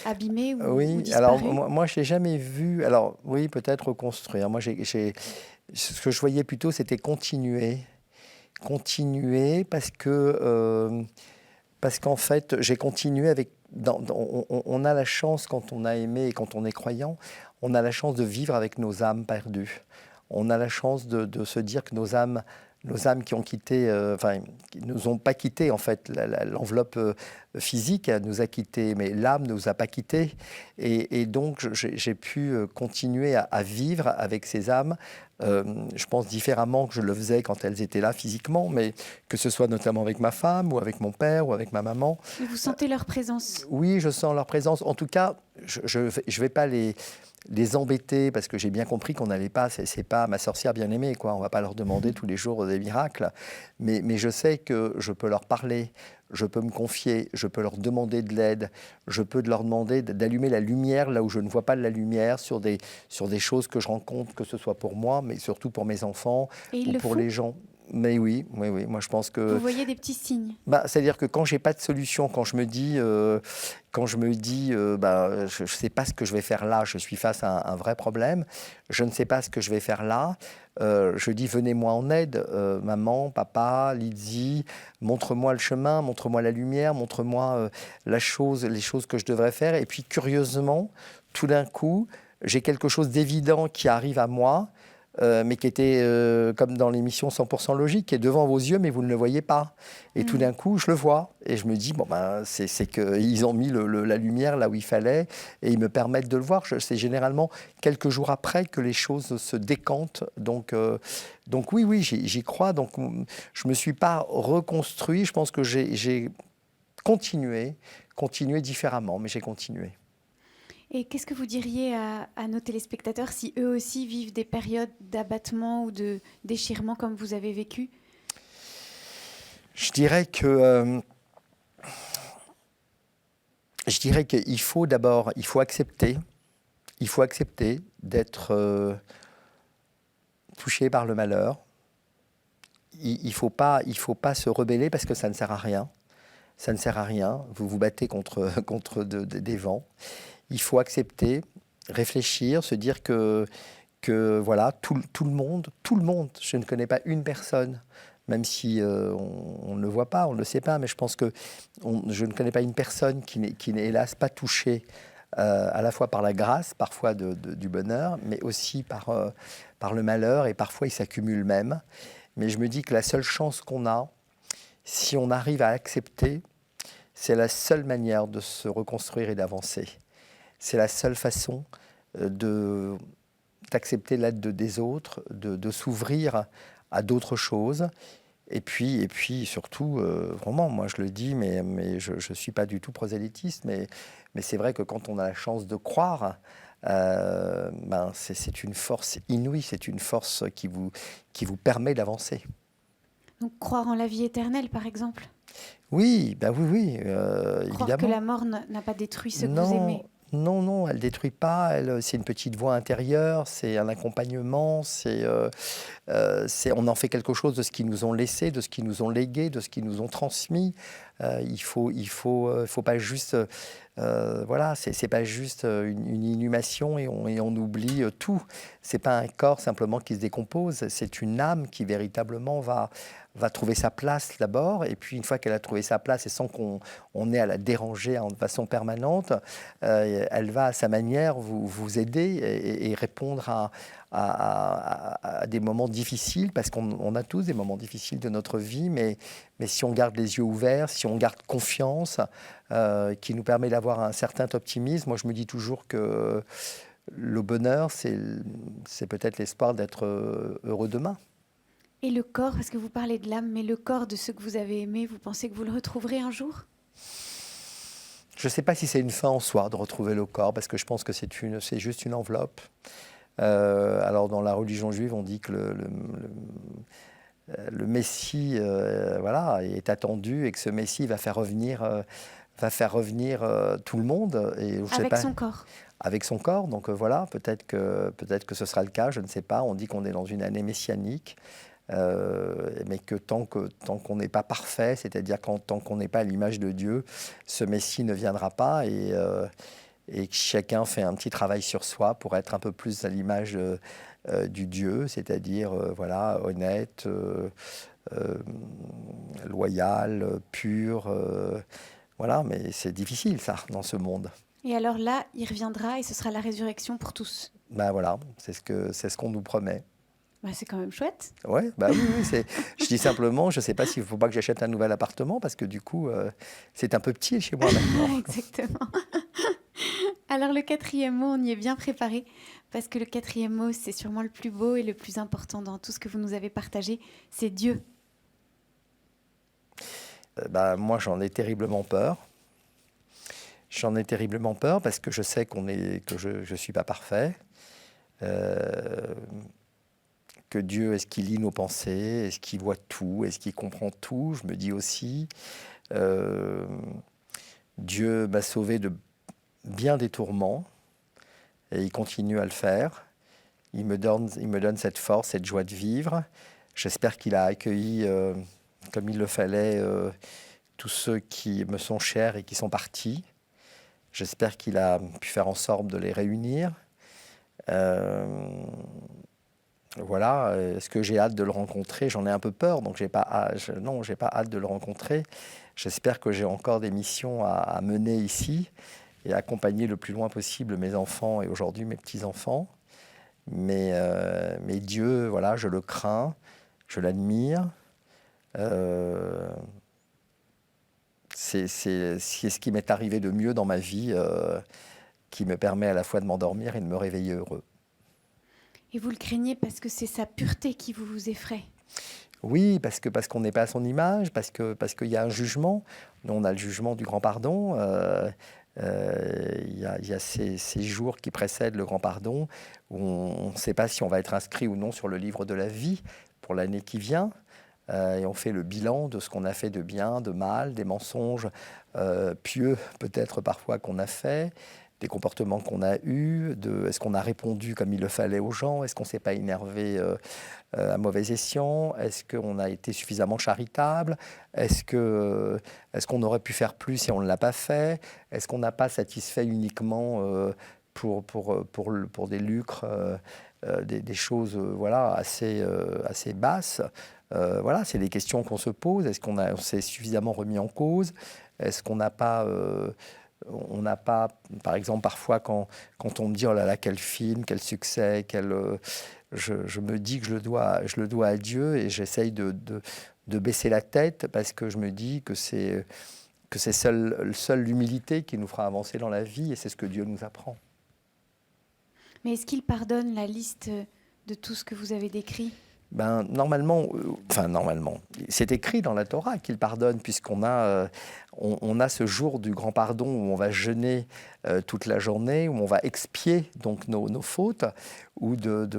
abîmées ou disparues. Alors moi je n'ai jamais vu, alors oui peut-être reconstruire. Moi ce que je voyais plutôt c'était continuer parce qu'en fait, j'ai continué avec... on a la chance, quand on a aimé et quand on est croyant, on a la chance de vivre avec nos âmes perdues. On a la chance de se dire que nos âmes qui ont quitté, qui ne nous ont pas quittés, en fait, l'enveloppe physique nous a quittés, mais l'âme ne nous a pas quittés. Et donc, j'ai pu continuer à vivre avec ces âmes, je pense différemment que je le faisais quand elles étaient là physiquement, mais que ce soit notamment avec ma femme ou avec mon père ou avec ma maman. Et vous sentez leur présence? Oui, je sens leur présence. En tout cas, je ne vais pas les embêter parce que j'ai bien compris qu'on n'allait pas, c'est pas ma sorcière bien-aimée, quoi. On ne va pas leur demander tous les jours des miracles. Mais je sais que je peux leur parler. je peux me confier, je peux leur demander de l'aide, je peux leur demander d'allumer la lumière là où je ne vois pas de la lumière sur des choses que je rencontre, que ce soit pour moi, mais surtout pour mes enfants Et ils ou le pour font? les gens. Mais oui, oui, oui. Moi, je pense Vous que voyez des petits signes? c'est-à-dire que quand j'ai pas de solution, quand je me dis, je ne sais pas ce que je vais faire là, je suis face à un vrai problème, je ne sais pas ce que je vais faire là, je dis venez-moi en aide, maman, papa, Lydie, montre-moi le chemin, montre-moi la lumière, montre-moi les choses que je devrais faire. Et puis curieusement, tout d'un coup, j'ai quelque chose d'évident qui arrive à moi. Mais qui était comme dans l'émission 100% logique, qui est devant vos yeux, mais vous ne le voyez pas. Et tout d'un coup, je le vois. Et je me dis, c'est qu'ils ont mis la lumière là où il fallait et ils me permettent de le voir. C'est généralement quelques jours après que les choses se décantent. Donc oui, j'y crois. Donc, je ne me suis pas reconstruit. Je pense que j'ai continué différemment, mais j'ai continué. Et qu'est-ce que vous diriez à nos téléspectateurs si eux aussi vivent des périodes d'abattement ou de déchirement comme vous avez vécu? Je dirais qu'il faut d'abord, il faut accepter d'être touché par le malheur. Il ne faut pas se rebeller parce que ça ne sert à rien. Ça ne sert à rien. Vous vous battez contre des vents. Il faut accepter, réfléchir, se dire que voilà, tout le monde, je ne connais pas une personne, même si on ne le voit pas, on ne le sait pas, mais je pense que je ne connais pas une personne qui n'est hélas pas touchée à la fois par la grâce, parfois du bonheur, mais aussi par le malheur, et parfois il s'accumule même. Mais je me dis que la seule chance qu'on a, si on arrive à accepter, c'est la seule manière de se reconstruire et d'avancer. C'est la seule façon d'accepter l'aide des autres, de s'ouvrir à d'autres choses. Et puis surtout, vraiment, moi je le dis, mais je ne suis pas du tout prosélytiste, mais c'est vrai que quand on a la chance de croire, c'est une force inouïe, c'est une force qui vous permet d'avancer. Donc croire en la vie éternelle, par exemple? Oui, oui, Croire évidemment. que la mort n'a pas détruit ce que vous Non, aimez? non, elle ne détruit pas. C'est une petite voix intérieure, c'est un accompagnement, on en fait quelque chose de ce qu'ils nous ont laissé, de ce qu'ils nous ont légué, de ce qu'ils nous ont transmis. Il faut pas juste, voilà, c'est pas juste une inhumation et on oublie tout. C'est pas un corps simplement qui se décompose, c'est une âme qui véritablement va trouver sa place d'abord, et puis une fois qu'elle a trouvé sa place et sans qu'on ait à la déranger de façon permanente, elle va à sa manière vous aider et répondre à des moments difficiles, parce qu'on a tous des moments difficiles de notre vie, mais si on garde les yeux ouverts, si on garde confiance, qui nous permet d'avoir un certain optimisme, moi je me dis toujours que le bonheur, c'est peut-être l'espoir d'être heureux demain. Et le corps, parce que vous parlez de l'âme, mais le corps de ceux que vous avez aimés, vous pensez que vous le retrouverez un jour? Je ne sais pas si c'est une fin en soi de retrouver le corps, parce que je pense que c'est juste une enveloppe. Alors dans la religion juive, on dit que le Messie voilà, est attendu et que ce Messie va faire revenir tout le monde. Et je sais Avec pas, son corps? avec son corps. Donc voilà, peut-être que ce sera le cas, je ne sais pas. On dit qu'on est dans une année messianique. Mais que tant qu'on n'est pas parfait, c'est-à-dire tant qu'on n'est pas à l'image de Dieu, ce Messie ne viendra pas, et que chacun fait un petit travail sur soi pour être un peu plus à l'image du Dieu, c'est-à-dire voilà, honnête, loyal, pur. Voilà, mais c'est difficile ça, dans ce monde. Et alors là, il reviendra et ce sera la résurrection pour tous. Voilà, c'est ce qu'on nous promet. C'est quand même chouette. Ouais, oui, je dis simplement, je ne sais pas s'il ne faut pas que j'achète un nouvel appartement, parce que du coup, c'est un peu petit chez moi maintenant. Exactement. Alors le 4e mot, on y est bien préparé, parce que le 4e mot, c'est sûrement le plus beau et le plus important dans tout ce que vous nous avez partagé, c'est Dieu. Moi, j'en ai terriblement peur. J'en ai terriblement peur parce que je sais que je ne suis pas parfait. Que Dieu, est-ce qu'il lit nos pensées? Est-ce qu'il voit tout? Est-ce qu'il comprend tout? Je me dis aussi Dieu m'a sauvé de bien des tourments et il continue à le faire. Il me donne cette force, cette joie de vivre. J'espère qu'il a accueilli, comme il le fallait, tous ceux qui me sont chers et qui sont partis. J'espère qu'il a pu faire en sorte de les réunir. Voilà, est-ce que j'ai hâte de le rencontrer? J'en ai un peu peur, donc j'ai pas hâte de le rencontrer. J'espère que j'ai encore des missions à mener ici et accompagner le plus loin possible mes enfants et aujourd'hui mes petits-enfants. Mais Dieu, voilà, je le crains, je l'admire. C'est ce qui m'est arrivé de mieux dans ma vie, qui me permet à la fois de m'endormir et de me réveiller heureux. Et vous le craignez parce que c'est sa pureté qui vous effraie? Oui, parce qu'on n'est pas à son image, parce qu'il y a un jugement. Nous, on a le jugement du grand pardon. Il y a ces jours qui précèdent le grand pardon, où on ne sait pas si on va être inscrit ou non sur le livre de la vie pour l'année qui vient. Et on fait le bilan de ce qu'on a fait de bien, de mal, des mensonges pieux peut-être parfois qu'on a fait, des comportements qu'on a eus, est-ce qu'on a répondu comme il le fallait aux gens, est-ce qu'on ne s'est pas énervé à mauvais escient, est-ce qu'on a été suffisamment charitable, est-ce qu'on aurait pu faire plus si on ne l'a pas fait, est-ce qu'on n'a pas satisfait uniquement pour des lucres, des choses voilà, assez basses. Voilà, c'est des questions qu'on se pose. Est-ce qu'on s'est suffisamment remis en cause? Est-ce qu'on n'a pas... par exemple, parfois, quand on me dit « Oh là là, quel film, quel succès, je me dis que je le dois à Dieu et j'essaye de baisser la tête parce que je me dis que c'est seule l'humilité qui nous fera avancer dans la vie et c'est ce que Dieu nous apprend. » Mais est-ce qu'il pardonne la liste de tout ce que vous avez décrit? Normalement, c'est écrit dans la Torah qu'il pardonne, puisqu'on a, on a ce jour du grand pardon où on va jeûner toute la journée, où on va expier donc nos fautes, où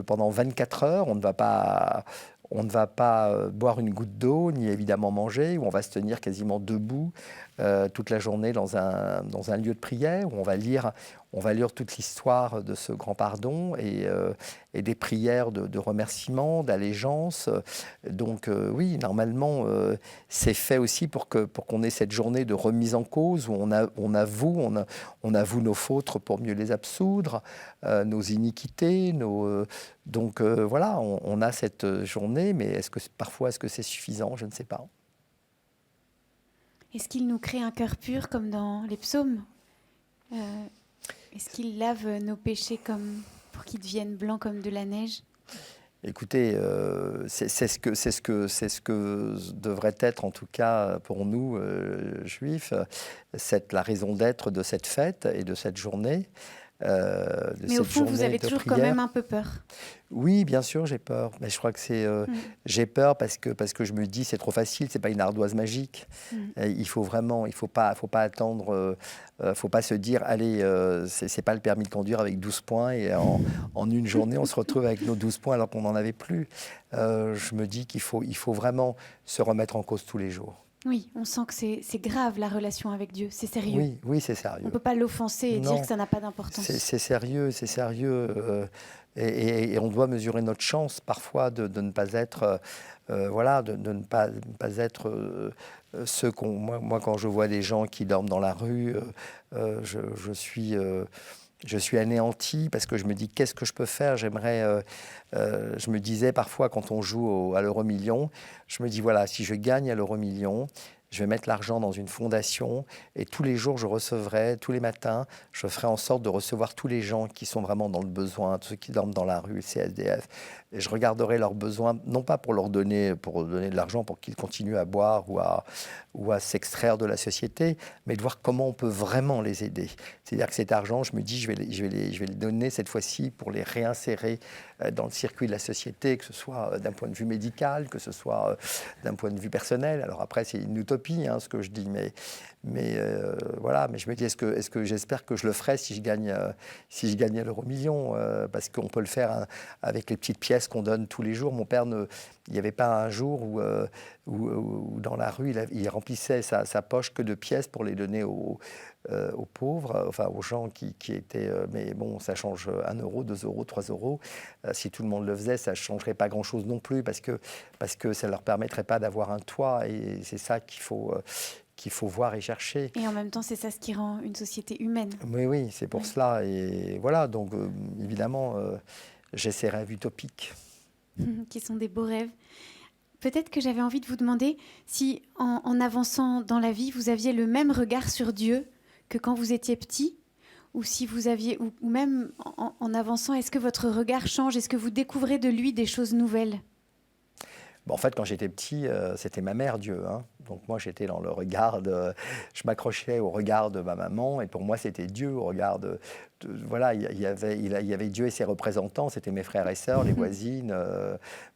pendant 24 heures, on ne va pas boire une goutte d'eau, ni évidemment manger, où on va se tenir quasiment debout toute la journée dans un lieu de prière, où on va lire toute l'histoire de ce grand pardon et des prières de remerciement, d'allégeance. Donc oui, normalement, c'est fait aussi pour qu'on ait cette journée de remise en cause, où on avoue nos fautes pour mieux les absoudre, nos iniquités, donc voilà, on a cette journée, mais parfois est-ce que c'est suffisant? Je ne sais pas. Est-ce qu'il nous crée un cœur pur comme dans les psaumes? Est-ce qu'il lave nos péchés pour qu'ils deviennent blancs comme de la neige? Écoutez, c'est ce que devrait être en tout cas pour nous, juifs, la raison d'être de cette fête et de cette journée. Mais au fond, vous avez toujours quand même un peu peur. Oui, bien sûr, j'ai peur. Mais je crois que j'ai peur parce que je me dis c'est trop facile, c'est pas une ardoise magique. Il faut pas attendre, faut pas se dire allez, c'est pas le permis de conduire avec 12 points et en une journée on se retrouve avec nos 12 points alors qu'on n'en avait plus. Je me dis qu'il faut vraiment se remettre en cause tous les jours. Oui, on sent que c'est grave la relation avec Dieu, c'est sérieux. Oui, c'est sérieux. On ne peut pas l'offenser et dire que ça n'a pas d'importance. C'est sérieux, et on doit mesurer notre chance parfois de ne pas être, de ne pas être ceux qu'on... Moi, quand je vois des gens qui dorment dans la rue, je suis anéanti parce que je me dis qu'est-ce que je peux faire. Je me disais parfois quand on joue à l'euro-million, je me dis voilà, si je gagne à l'euro-million, je vais mettre l'argent dans une fondation et tous les jours je recevrai, tous les matins, je ferai en sorte de recevoir tous les gens qui sont vraiment dans le besoin, tous ceux qui dorment dans la rue, le CSDF. Et je regarderai leurs besoins, non pas pour leur donner de l'argent pour qu'ils continuent à boire ou à s'extraire de la société, mais de voir comment on peut vraiment les aider. C'est-à-dire que cet argent, je me dis, je vais les donner cette fois-ci pour les réinsérer dans le circuit de la société, que ce soit d'un point de vue médical, que ce soit d'un point de vue personnel. Alors après, c'est une utopie, ce que je dis, mais voilà. Mais je me dis, est-ce que j'espère que je le ferai si je gagne à l'euro-million, parce qu'on peut le faire avec les petites pièces qu'on donne tous les jours. Mon père, il n'y avait pas un jour où où dans la rue, il remplissait sa poche que de pièces pour les donner aux pauvres, enfin aux gens qui étaient... mais bon, ça change 1 euro, 2 euros, 3 euros. Si tout le monde le faisait, ça ne changerait pas grand-chose non plus, parce que ça ne leur permettrait pas d'avoir un toit. Et c'est ça qu'il faut voir et chercher. Et en même temps, c'est ça ce qui rend une société humaine. Oui, c'est pour cela. Et voilà, donc évidemment, j'ai ces rêves utopiques. Qui sont des beaux rêves. Peut-être que j'avais envie de vous demander si, en avançant dans la vie, vous aviez le même regard sur Dieu que quand vous étiez petit, ou si vous aviez, ou même en avançant, est-ce que votre regard change? Est-ce que vous découvrez de lui des choses nouvelles? En fait, quand j'étais petit, c'était ma mère, Dieu. Hein. Donc moi, j'étais dans le regard je m'accrochais au regard de ma maman, et pour moi, c'était Dieu. Au regard voilà, il y avait Dieu et ses représentants. C'était mes frères et sœurs, les voisines,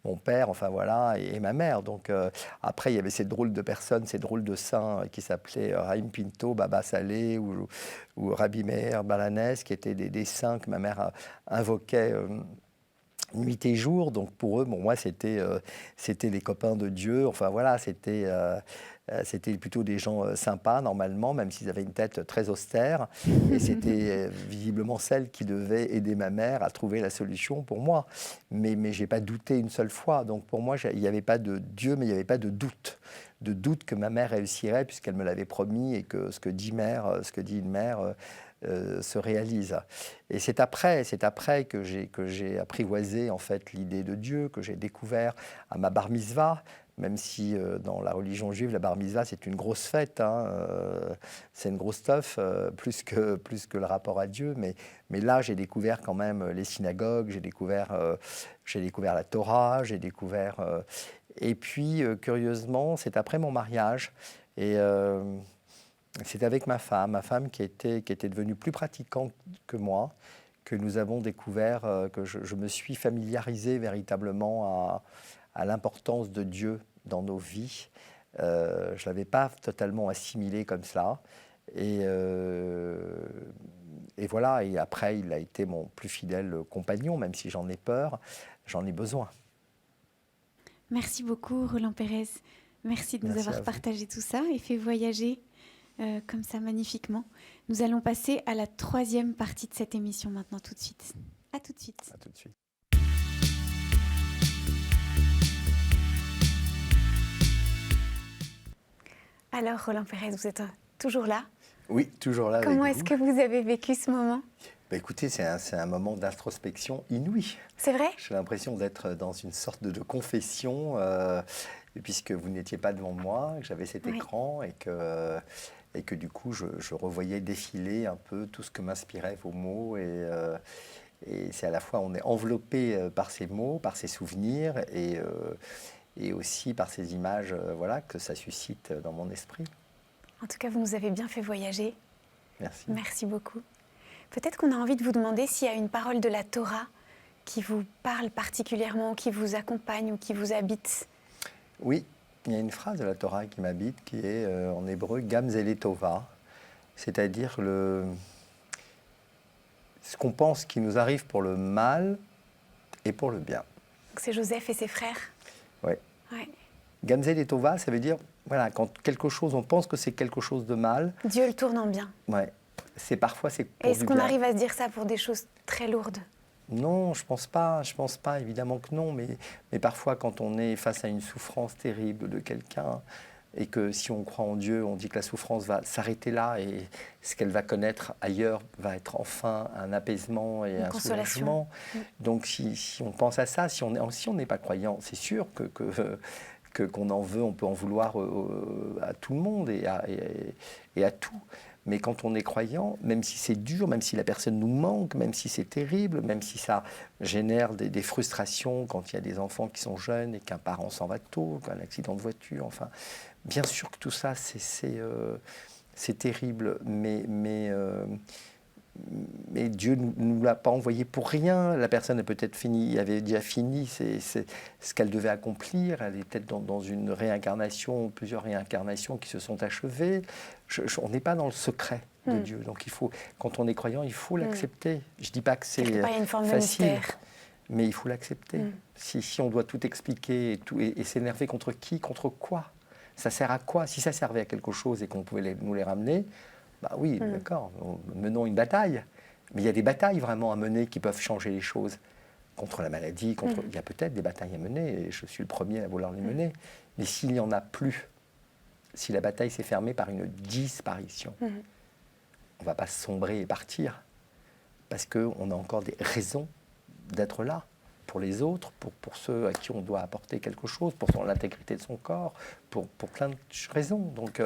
mon père, enfin voilà, et ma mère. Donc après, il y avait ces drôles de personnes, ces drôles de saints qui s'appelaient Raïm Pinto, Baba Salé ou Rabbi Meir Balanès, qui étaient des saints que ma mère invoquait. Nuit et jour, donc pour eux, moi, c'était les copains de Dieu. Enfin voilà, c'était plutôt des gens sympas normalement, même s'ils avaient une tête très austère. Et c'était visiblement celle qui devait aider ma mère à trouver la solution pour moi. Mais j'ai pas douté une seule fois. Donc pour moi, il n'y avait pas de Dieu, mais il n'y avait pas de doute que ma mère réussirait, puisqu'elle me l'avait promis, et que ce que dit une mère se réalise. Et c'est après que j'ai apprivoisé en fait l'idée de Dieu, que j'ai découvert à ma bar mitzvah, même si dans la religion juive, la bar mitzvah, c'est une grosse fête, hein, c'est une grosse teuf, plus que le rapport à Dieu. Mais là, j'ai découvert quand même les synagogues, j'ai découvert la Torah, j'ai découvert... et puis, curieusement, c'est après mon mariage, et... c'est avec ma femme qui était devenue plus pratiquante que moi, que nous avons découvert, que je me suis familiarisé véritablement à l'importance de Dieu dans nos vies. Je ne l'avais pas totalement assimilé comme cela. Et voilà, et après, il a été mon plus fidèle compagnon, même si j'en ai peur, j'en ai besoin. Merci beaucoup, Roland Pérez. Merci de nous avoir partagé tout ça et fait voyager comme ça magnifiquement. Nous allons passer à la 3e partie de cette émission maintenant tout de suite. À tout de suite. À tout de suite. Alors Roland Pérez, vous êtes toujours là? Oui, toujours là. Comment est-ce que vous avez vécu ce moment? Écoutez, c'est un moment d'introspection inouï. C'est vrai? J'ai l'impression d'être dans une sorte de confession, puisque vous n'étiez pas devant moi, que j'avais cet écran, et que du coup, je revoyais défiler un peu tout ce que m'inspiraient vos mots. Et c'est à la fois, on est enveloppé par ces mots, par ces souvenirs, et aussi par ces images voilà, que ça suscite dans mon esprit. En tout cas, vous nous avez bien fait voyager. Merci. Merci beaucoup. Peut-être qu'on a envie de vous demander s'il y a une parole de la Torah qui vous parle particulièrement, qui vous accompagne ou qui vous habite. Oui, il y a une phrase de la Torah qui m'habite, qui est en hébreu « Gamzele Tova », c'est-à-dire ce qu'on pense qui nous arrive pour le mal et pour le bien. C'est Joseph et ses frères. Oui. Ouais. Gamzele Tova, ça veut dire, voilà, quand quelque chose, on pense que c'est quelque chose de mal. Dieu le tourne en bien. Ouais. Parfois, c'est pour Est-ce qu'on arrive à se dire ça pour des choses très lourdes? Non, je pense pas, évidemment que non, mais parfois quand on est face à une souffrance terrible de quelqu'un, et que si on croit en Dieu, on dit que la souffrance va s'arrêter là, et ce qu'elle va connaître ailleurs va être enfin un apaisement et un soulagement. Donc si on pense à ça, si on n'est pas croyant, c'est sûr qu'on en veut, on peut en vouloir à tout le monde et à tout. Mais quand on est croyant, même si c'est dur, même si la personne nous manque, même si c'est terrible, même si ça génère des frustrations quand il y a des enfants qui sont jeunes et qu'un parent s'en va tôt, qu'un accident de voiture, enfin, bien sûr que tout ça, c'est terrible, mais Dieu ne nous l'a pas envoyé pour rien. La personne a peut-être avait déjà fini ce qu'elle devait accomplir. Elle est peut-être dans une réincarnation, plusieurs réincarnations qui se sont achevées. On n'est pas dans le secret de Dieu. Donc quand on est croyant, il faut l'accepter. Je ne dis pas que c'est pas une forme facile. de mystère. Mais il faut l'accepter. Si on doit tout expliquer et s'énerver contre qui, contre quoi? Ça sert à quoi? Si ça servait à quelque chose et qu'on pouvait nous les ramener, bah oui, d'accord, menons une bataille. Mais il y a des batailles vraiment à mener qui peuvent changer les choses. Contre la maladie, il y a peut-être des batailles à mener, et je suis le premier à vouloir les mener. Mais s'il n'y en a plus, si la bataille s'est fermée par une disparition, on ne va pas sombrer et partir, parce qu'on a encore des raisons d'être là pour les autres, pour ceux à qui on doit apporter quelque chose, pour l'intégrité de son corps, pour plein de raisons. Donc,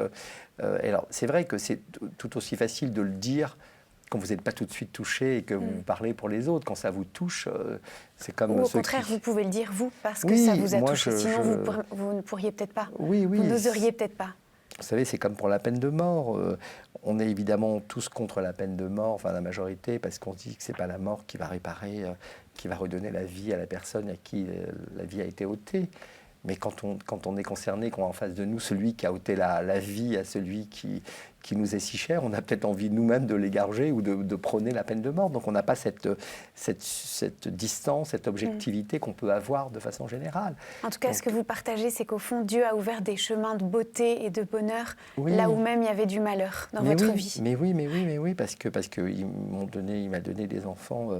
alors, c'est vrai que c'est tout aussi facile de le dire quand vous n'êtes pas tout de suite touché et que vous parlez pour les autres. Quand ça vous touche, c'est comme... Ou au contraire, vous pouvez le dire vous, parce que ça vous a touché. Sinon, vous ne pourriez peut-être pas. Oui. Vous n'oseriez peut-être pas. Vous savez, c'est comme pour la peine de mort. On est évidemment tous contre la peine de mort, enfin la majorité, parce qu'on dit que ce n'est pas la mort qui va réparer, qui va redonner la vie à la personne à qui la vie a été ôtée. Mais quand on est concerné, qu'on a en face de nous celui qui a ôté la vie à celui qui nous est si cher, on a peut-être envie nous-mêmes de l'égorger ou de prôner la peine de mort. Donc on n'a pas cette distance, cette objectivité qu'on peut avoir de façon générale. En tout cas, ce que vous partagez, c'est qu'au fond, Dieu a ouvert des chemins de beauté et de bonheur là où même il y avait du malheur dans votre vie. Mais oui, parce que il m'a donné des enfants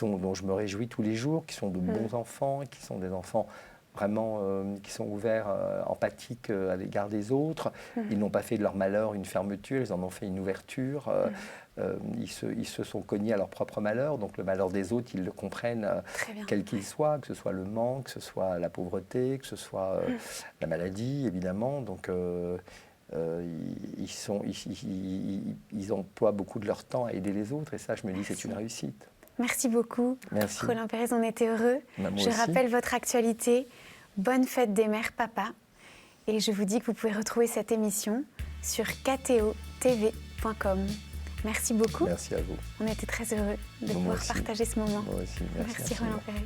dont je me réjouis tous les jours, qui sont de bons enfants, qui sont des enfants vraiment qui sont ouverts, empathiques à l'égard des autres. Ils n'ont pas fait de leur malheur une fermeture, ils en ont fait une ouverture. Ils se sont cognés à leur propre malheur, donc le malheur des autres, ils le comprennent, quel qu'il soit, que ce soit le manque, que ce soit la pauvreté, que ce soit la maladie, évidemment. Donc ils emploient beaucoup de leur temps à aider les autres, et ça, je me dis, c'est une réussite. Merci beaucoup. Merci. Roland Pérez, on était heureux. Je rappelle votre actualité. Bonne fête des mères, papa. Et je vous dis que vous pouvez retrouver cette émission sur ktotv.com. Merci beaucoup. Merci à vous. On était très heureux de pouvoir partager ce moment. Moi aussi. Merci Roland Pérez.